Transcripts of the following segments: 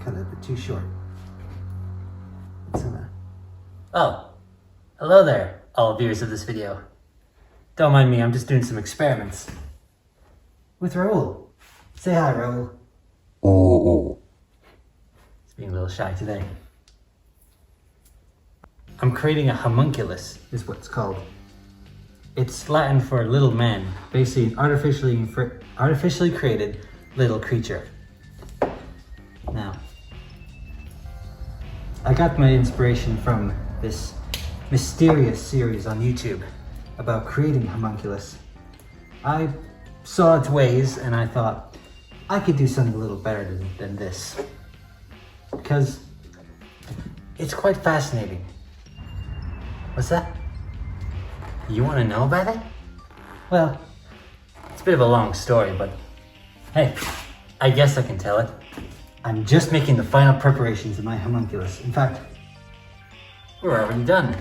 cut it a bit too short. Oh, hello there, all viewers of this video. Don't mind me, I'm just doing some experiments with Raul. Say hi, Raul. Oh. He's being a little shy today. I'm creating a homunculus, is what it's called. It's Latin for little man, basically an artificially created little creature. Now, I got my inspiration from this mysterious series on YouTube about creating homunculus. I saw its ways and I thought I could do something a little better than this, because it's quite fascinating. What's that? You want to know about it? Well, it's a bit of a long story, but hey, I guess I can tell it. I'm just making the final preparations of my homunculus. In fact, we're already done.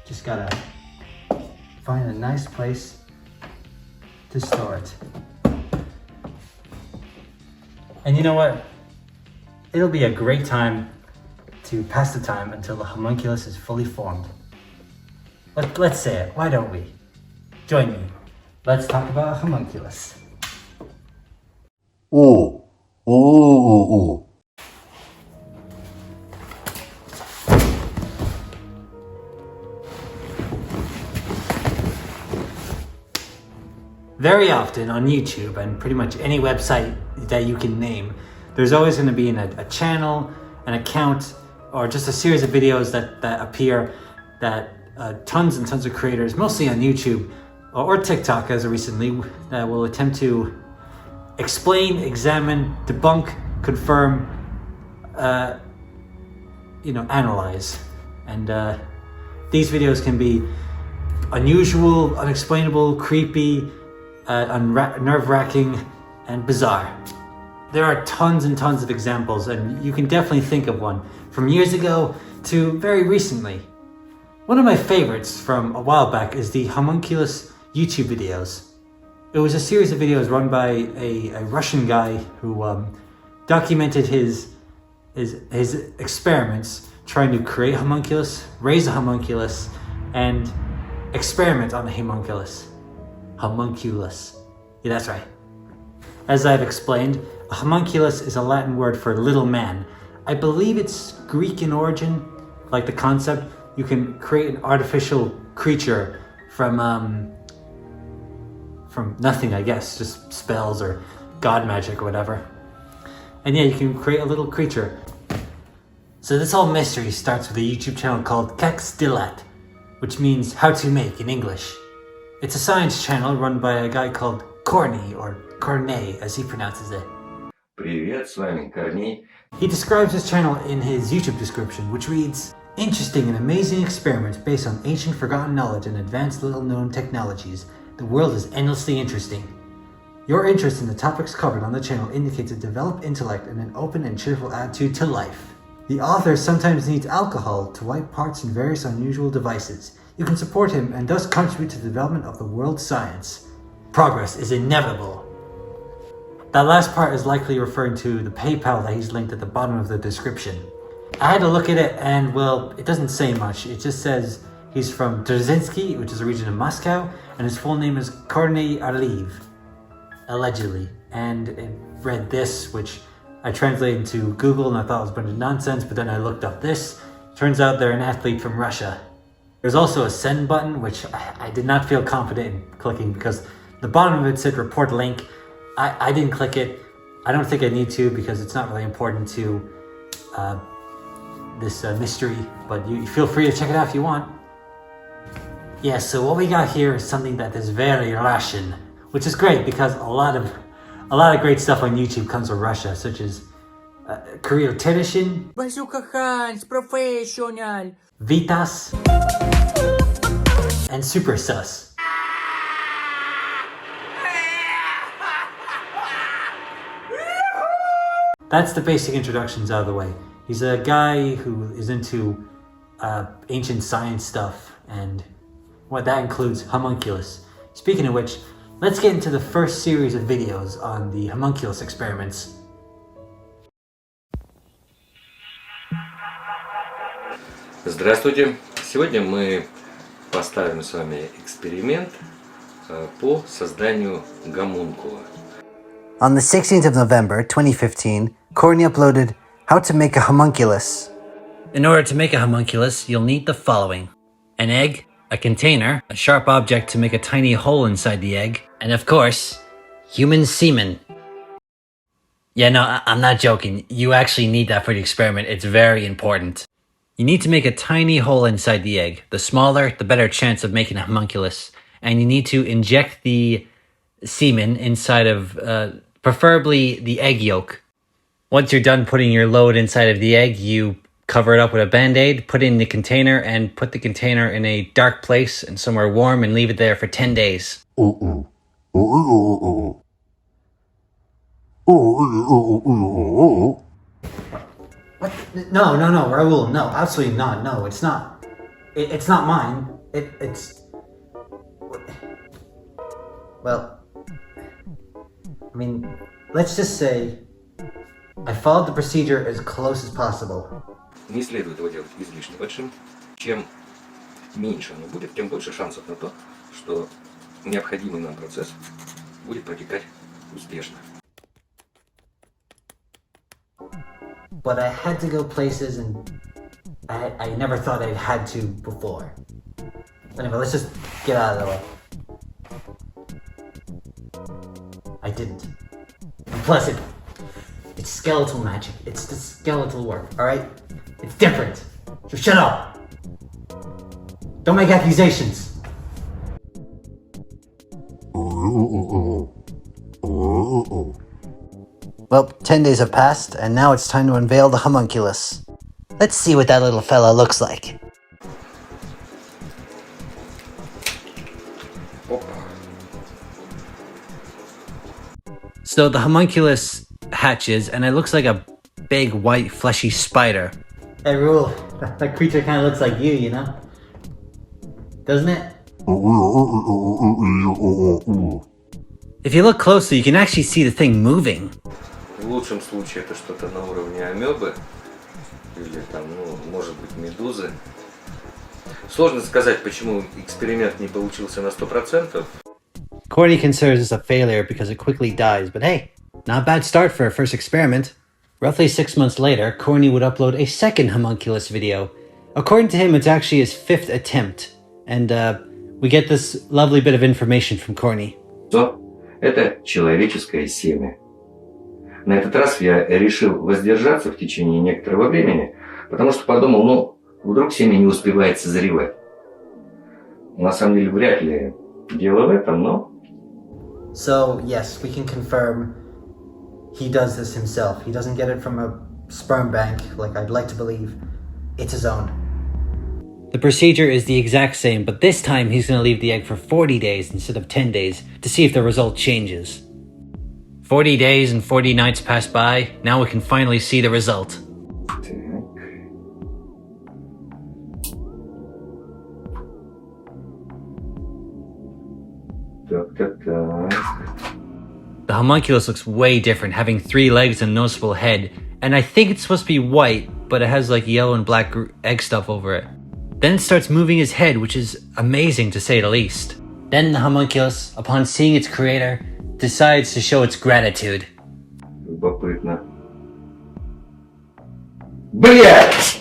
Just gotta find a nice place to store it. And you know what? It'll be a great time to pass the time until the homunculus is fully formed. Let's say it, why don't we? Join me. Let's talk about a homunculus. Oh. Very often on YouTube and pretty much any website that you can name, there's always going to be a channel, an account, or just a series of videos that appear that tons and tons of creators, mostly on YouTube or TikTok as of recently, that will attempt to explain, examine, debunk, confirm, analyze. And these videos can be unusual, unexplainable, creepy, nerve-wracking, and bizarre. There are tons and tons of examples, and you can definitely think of one from years ago to very recently. One of my favorites from a while back is the Homunculus YouTube videos. It was a series of videos run by a Russian guy who documented his experiments trying to create a homunculus, raise a homunculus, and experiment on a homunculus. Homunculus. Yeah, that's right. As I've explained, a homunculus is a Latin word for little man. I believe it's Greek in origin, like the concept. You can create an artificial creature from nothing, I guess, just spells or god magic or whatever. And yeah, you can create a little creature. So this whole mystery starts with a YouTube channel called Как сделать, which means how to make in English. It's a science channel run by a guy called Corny, or Cornet as he pronounces it. Привет, с вами Корней. He describes his channel in his YouTube description, which reads, "Interesting and amazing experiments based on ancient forgotten knowledge and advanced little-known technologies. The world is endlessly interesting. Your interest in the topics covered on the channel indicates a developed intellect and an open and cheerful attitude to life. The author sometimes needs alcohol to wipe parts in various unusual devices. You can support him and thus contribute to the development of the world's science. Progress is inevitable." That last part is likely referring to the PayPal that he's linked at the bottom of the description. I had to look at it and, well, it doesn't say much. It just says he's from Dzerzhinsky, which is a region in Moscow, and his full name is Kornei Arliv, allegedly. And it read this, which I translated into Google and I thought it was a bunch of nonsense, but then I looked up this. Turns out they're an athlete from Russia. There's also a send button, which I did not feel confident in clicking because the bottom of it said report link. I didn't click it. I don't think I need to because it's not really important to this mystery, but you feel free to check it out if you want. Yeah, so what we got here is something that is very Russian, which is great because a lot of great stuff on YouTube comes from Russia, such as Kirill Tereshin, Bazooka Hans, professional, Vitas, and Super Sus. That's the basic introductions out of the way. He's a guy who is into ancient science stuff, and what that includes homunculus. Speaking of which, let's get into the first series of videos on the homunculus experiments. Здравствуйте! Сегодня мы поставим с вами эксперимент по созданию гомункула. On the 16th of November 2015, Courtney uploaded How to Make a Homunculus. In order to make a homunculus, you'll need the following: an egg, a container, a sharp object to make a tiny hole inside the egg, and of course, human semen. Yeah, no, I'm not joking. You actually need that for the experiment. It's very important. You need to make a tiny hole inside the egg. The smaller, the better chance of making a homunculus. And you need to inject the semen inside of, preferably the egg yolk. Once you're done putting your load inside of the egg, you cover it up with a Band-Aid, put it in the container, and put the container in a dark place and somewhere warm and leave it there for 10 days. What? No, Raul, no, absolutely not. No, it's not. It's not mine. It's... Well, I mean, let's just say I followed the procedure as close as possible. Не следует его делать излишне большим. Чем меньше оно будет, тем больше шансов на то, что необходимый нам процесс будет протекать успешно. But I had to go places and I never thought I'd had to before. Anyway, let's just get out of the way. I didn't. And plus it's skeletal magic. It's the skeletal work, alright? It's different. So shut up! Don't make accusations! Well, 10 days have passed, and now it's time to unveil the homunculus. Let's see what that little fella looks like. So the homunculus hatches, and it looks like a big, white, fleshy spider. Hey, Rule, that creature kind of looks like you know? Doesn't it? If you look closely, you can actually see the thing moving. В лучшем случае это что-то на уровне амебы или там, может быть, медузы. Сложно сказать, почему эксперимент не получился на 100%. Courtney considers this a failure because it quickly dies, but hey, not a bad start for a first experiment. Roughly 6 months later, Courtney would upload a second homunculus video. According to him, it's actually his 5th attempt, and we get this lovely bit of information from Courtney. So, это человеческое семя. На этот раз я решил воздержаться в течение некоторого времени, потому что подумал, вдруг семя не успевает созревать. На самом деле, вряд ли дело в этом, но... So, yes, we can confirm he does this himself. He doesn't get it from a sperm bank, like I'd like to believe. It's his own. The procedure is the exact same, but this time he's going to leave the egg for 40 days instead of 10 days to see if the result changes. 40 days and 40 nights pass by. Now we can finally see the result. The homunculus looks way different, having 3 legs and a noticeable head, and I think it's supposed to be white, but it has like yellow and black egg stuff over it. Then it starts moving his head, which is amazing to say the least. Then the homunculus, upon seeing its creator, decides to show its gratitude. Любопытно. Блять!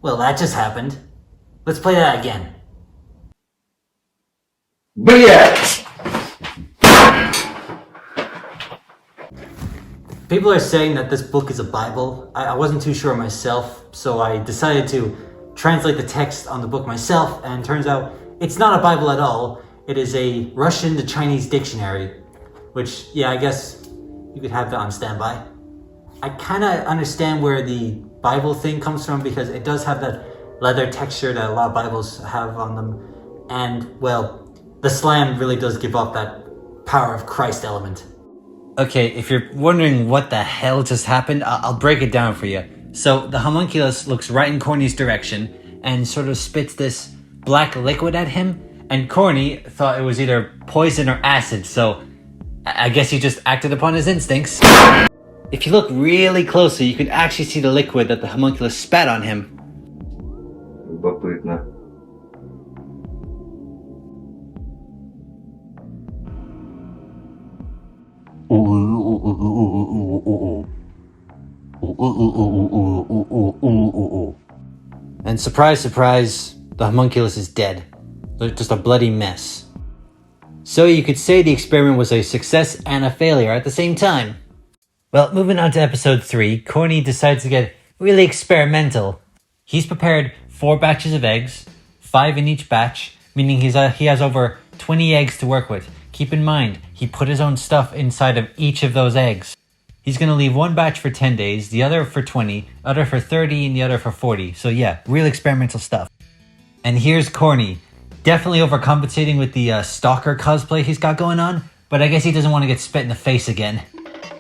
Well, that just happened. Let's play that again. Блять! People are saying that this book is a Bible. I wasn't too sure myself, so I decided to translate the text on the book myself, and turns out it's not a Bible at all. It is a Russian to Chinese dictionary, which, yeah, I guess you could have that on standby. I kind of understand where the Bible thing comes from because it does have that leather texture that a lot of Bibles have on them. And, well, the slam really does give off that power of Christ element. Okay, if you're wondering what the hell just happened, I'll break it down for you. So the homunculus looks right in Corny's direction and sort of spits this black liquid at him, and Corny thought it was either poison or acid, so I guess he just acted upon his instincts. If you look really closely, you could actually see the liquid that the homunculus spat on him. Любопытно. And surprise, surprise, the homunculus is dead. Just a bloody mess. So you could say the experiment was a success and a failure at the same time. Well, moving on to episode 3, Corny decides to get really experimental. He's prepared 4 batches of eggs, 5 in each batch, meaning he has over 20 eggs to work with. Keep in mind, he put his own stuff inside of each of those eggs. He's going to leave one batch for 10 days, the other for 20, other for 30, and the other for 40. So yeah, real experimental stuff. And here's Corny, definitely overcompensating with the stalker cosplay he's got going on, but I guess he doesn't want to get spit in the face again.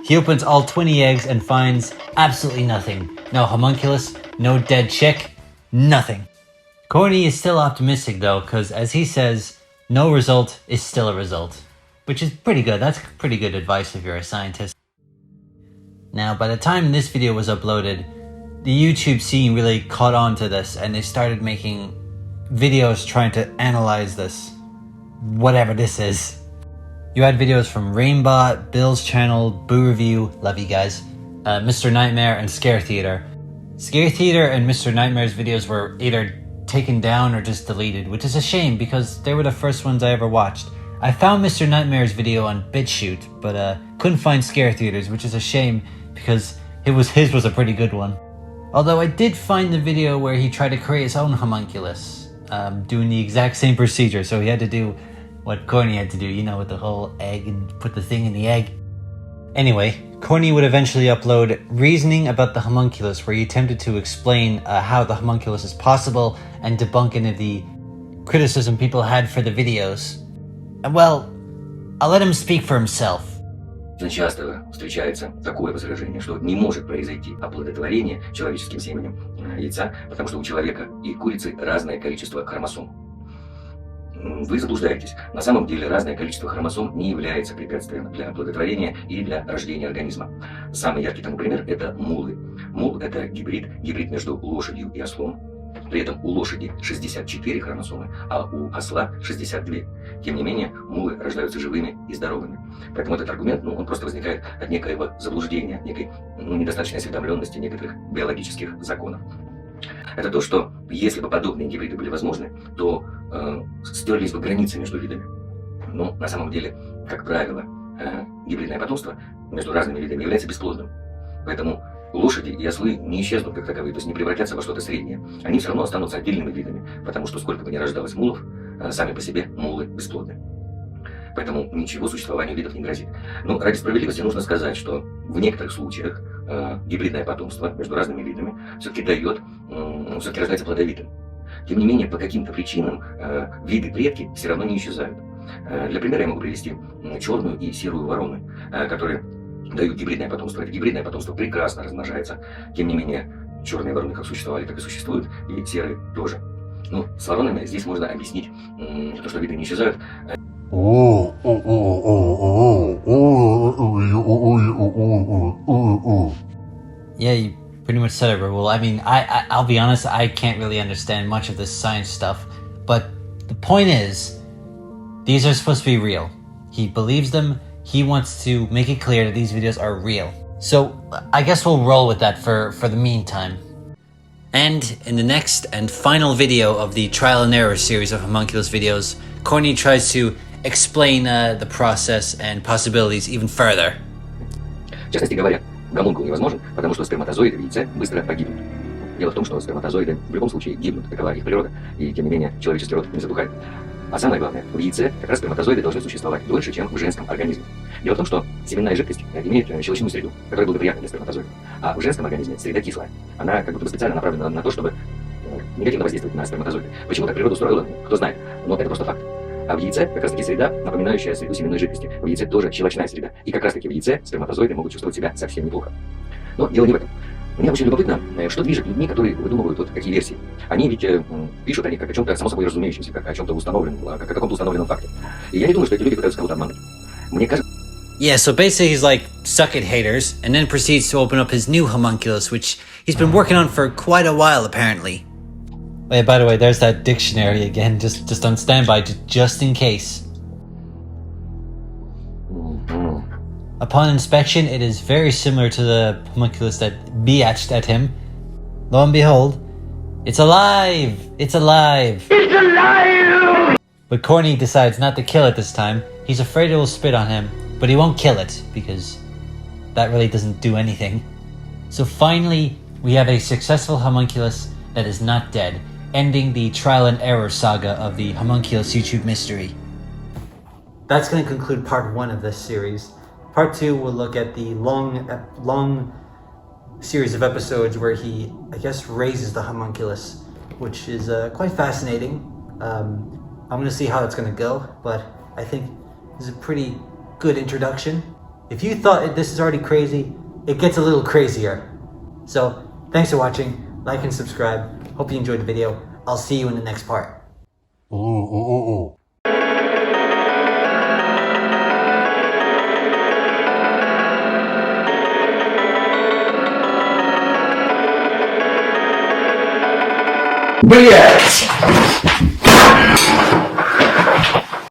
He opens all 20 eggs and finds absolutely nothing. No homunculus, no dead chick, nothing. Corny is still optimistic though, because as he says, no result is still a result. Which is pretty good, that's pretty good advice if you're a scientist. Now, by the time this video was uploaded, the YouTube scene really caught on to this and they started making videos trying to analyze this. Whatever this is. You had videos from Rainbot, Bill's channel, Boo Review, love you guys, Mr. Nightmare, and Scare Theater. Scare Theater and Mr. Nightmare's videos were either taken down or just deleted, which is a shame because they were the first ones I ever watched. I found Mr. Nightmare's video on BitChute, but couldn't find Scare Theater's, which is a shame because his was a pretty good one. Although I did find the video where he tried to create his own homunculus, doing the exact same procedure, so he had to do what Corny had to do, you know, with the whole egg and put the thing in the egg. Anyway, Corny would eventually upload Reasoning About the Homunculus, where he attempted to explain how the homunculus is possible and debunk any of the criticism people had for the videos. And well, I'll let him speak for himself. Часто встречается такое возражение, что не может произойти оплодотворение человеческим семенем яйца, потому что у человека и курицы разное количество хромосом. Вы заблуждаетесь. На самом деле разное количество хромосом не является препятствием для оплодотворения и для рождения организма. Самый яркий тому пример – это мулы. Мул – это гибрид между лошадью и ослом. При этом у лошади 64 хромосомы, а у осла 62. Тем не менее, мулы рождаются живыми и здоровыми. Поэтому этот аргумент, он просто возникает от некоего заблуждения, от некой недостаточной осведомленности некоторых биологических законов. Это то, что если бы подобные гибриды были возможны, то стерлись бы границы между видами. Но на самом деле, как правило, гибридное потомство между разными видами является бесплодным. Поэтому лошади и ослы не исчезнут как таковые, то есть не превратятся во что-то среднее. Они все равно останутся отдельными видами, потому что сколько бы ни рождалось мулов, сами по себе мулы бесплодны. Поэтому ничего существованию видов не грозит. Но ради справедливости нужно сказать, что в некоторых случаях гибридное потомство между разными видами все-таки рождается плодовитым. Тем не менее, по каким-то причинам виды-предки все равно не исчезают. Для примера я могу привести черную и серую вороны, которые дают гибридное потомство. Это гибридное потомство прекрасно размножается. Тем не менее, черные вороны как существовали, так и существуют, и серые тоже. Ну, с воронами здесь можно объяснить то, что виды не исчезают. Yeah, you pretty much said it, Rahul. I mean, I'll be honest, I can't really understand much of this science stuff, but the point is, these are supposed to be real. He believes them. He wants to make it clear that these videos are real. So I guess we'll roll with that for the meantime. And in the next and final video of the trial and error series of Homunculus videos, Corny tries to explain the process and possibilities even further. В частности говоря, гомункул невозможен, потому что сперматозоиды в яйце быстро погибнут. Дело в том, что сперматозоиды в любом случае гибнут, такова их природа, и тем не менее человеческий род не затухает. А самое главное, в яйце как раз сперматозоиды должны существовать дольше, чем в женском организме. Дело в том, что семенная жидкость имеет щелочную среду, которая благоприятна для сперматозоидов. А в женском организме среда кислая. Она как будто бы специально направлена на то, чтобы негативно воздействовать на сперматозоиды. Почему так природа устроила? Кто знает. Но это просто факт. А в яйце как раз таки среда, напоминающая среду семенной жидкости. В яйце тоже щелочная среда. И как раз таки в яйце сперматозоиды могут чувствовать себя совсем неплохо. Но дело не в этом. Мне очень любопытно, что движет людьми, которые выдумывают вот такие версии. Они ведь пишут о них как о чем-то само собой разумеющемся, как о чем-то установленном, как о каком-то установленном факте. И я не думаю, что эти люди пытаются кого-то обмануть. Мне кажется, Yeah, so basically he's like, suck it haters, and then proceeds to open up his new homunculus, which he's been working on for quite a while apparently. Oh yeah, by the way, there's that dictionary again, just on standby, just in case. Upon inspection, it is very similar to the homunculus that biatched at him. Lo and behold, it's alive! It's alive! It's alive! But Corny decides not to kill it this time. He's afraid it will spit on him, but he won't kill it, because that really doesn't do anything. So finally, we have a successful homunculus that is not dead, ending the trial and error saga of the homunculus YouTube mystery. That's going to conclude part 1 of this series. Part 2 will look at the long series of episodes where he, I guess, raises the homunculus, which is quite fascinating. I'm going to see how it's going to go, but I think this is a pretty good introduction. If you thought this is already crazy, it gets a little crazier. So, thanks for watching. Like and subscribe. Hope you enjoyed the video. I'll see you in the next part. Блять!